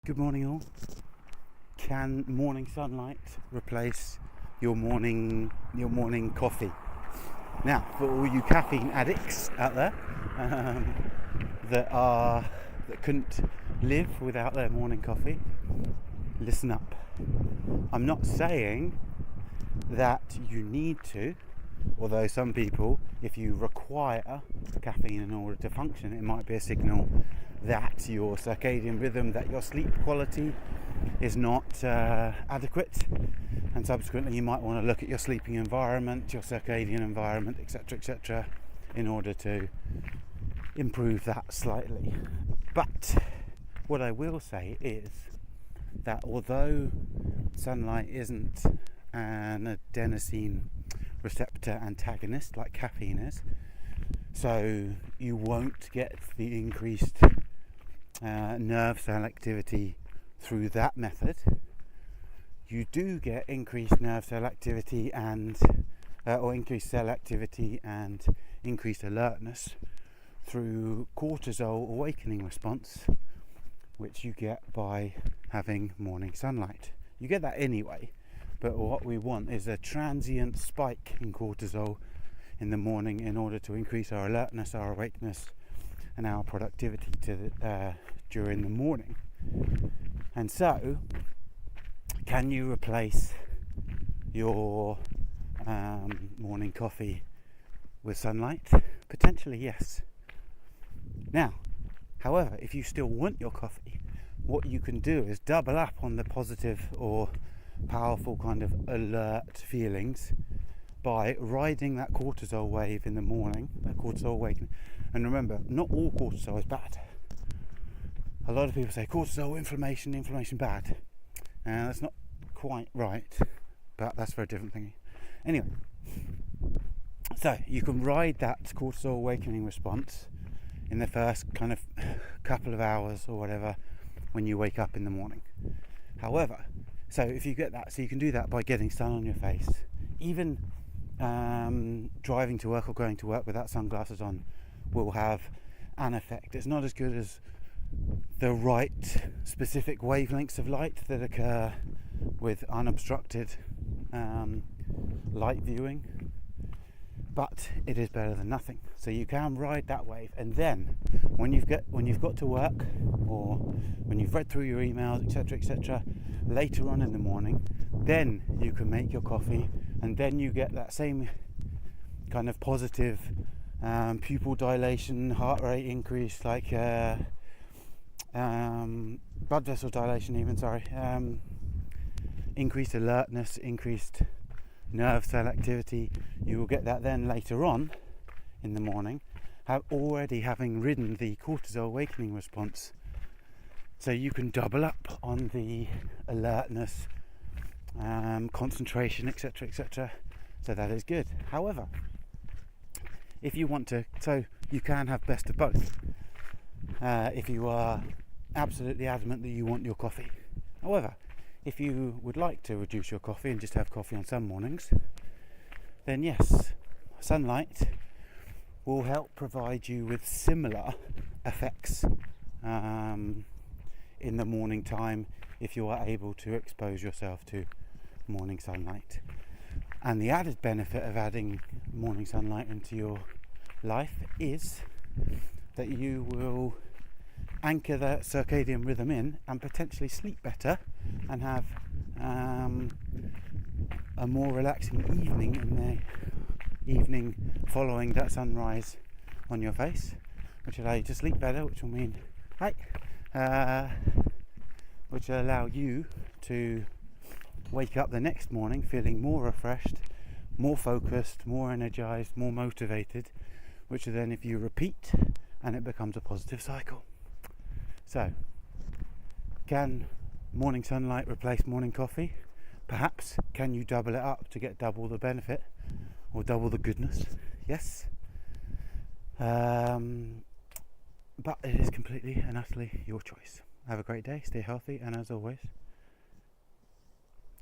Good morning all. Can morning sunlight replace your morning coffee? Now, for all you caffeine addicts out there that couldn't live without their morning coffee, listen up. I'm not saying that you need to, although some people, if you require caffeine in order to function, it might be a signal that your circadian rhythm, that your sleep quality is not adequate, and subsequently you might want to look at your sleeping environment, your circadian environment, etc., in order to improve that slightly. But what I will say is that although sunlight isn't an adenosine receptor antagonist like caffeine is, so you won't get the increased nerve cell activity through that method. You do get increased nerve cell activity or increased cell activity and increased alertness through cortisol awakening response, which you get by having morning sunlight. You get that anyway, but what we want is a transient spike in cortisol in the morning in order to increase our alertness, our awakeness, and our productivity during the morning. And so, can you replace your morning coffee with sunlight? Potentially, yes. Now, however, if you still want your coffee, what you can do is double up on the positive or powerful kind of alert feelings by riding that cortisol wave in the morning, that cortisol awakening. And remember, not all cortisol is bad. A lot of people say cortisol, inflammation bad. And that's not quite right, but that's for a different thing. Anyway, so you can ride that cortisol awakening response in the first kind of couple of hours or whatever when you wake up in the morning. However, so if you get that, so you can do that by getting sun on your face. Even driving to work or going to work without sunglasses on will have an effect. It's not as good as the right specific wavelengths of light that occur with unobstructed light viewing, but it is better than nothing. So you can ride that wave, and then when you've got to work or when you've read through your emails, etc., later on in the morning, then you can make your coffee, and then you get that same kind of positive pupil dilation, heart rate increase, like blood vessel dilation even, increased alertness, increased nerve cell activity. You will get that then later on in the morning, having ridden the cortisol awakening response. So you can double up on the alertness, concentration, etc. So that is good. However, if you want to, so you can have best of both. If you are absolutely adamant that you want your coffee. However, if you would like to reduce your coffee and just have coffee on some mornings, then yes, sunlight will help provide you with similar effects in the morning time if you are able to expose yourself to morning sunlight. And the added benefit of adding morning sunlight into your life is that you will anchor the circadian rhythm in and potentially sleep better and have a more relaxing evening in the evening following that sunrise on your face, which will allow you to sleep better, which will mean which will allow you to wake up the next morning feeling more refreshed, more focused, more energized, more motivated, which then if you repeat, and it becomes a positive cycle. So, can morning sunlight replace morning coffee? Perhaps. Can you double it up to get double the benefit or double the goodness? Yes. But it is completely and utterly your choice. Have a great day, stay healthy, and as always,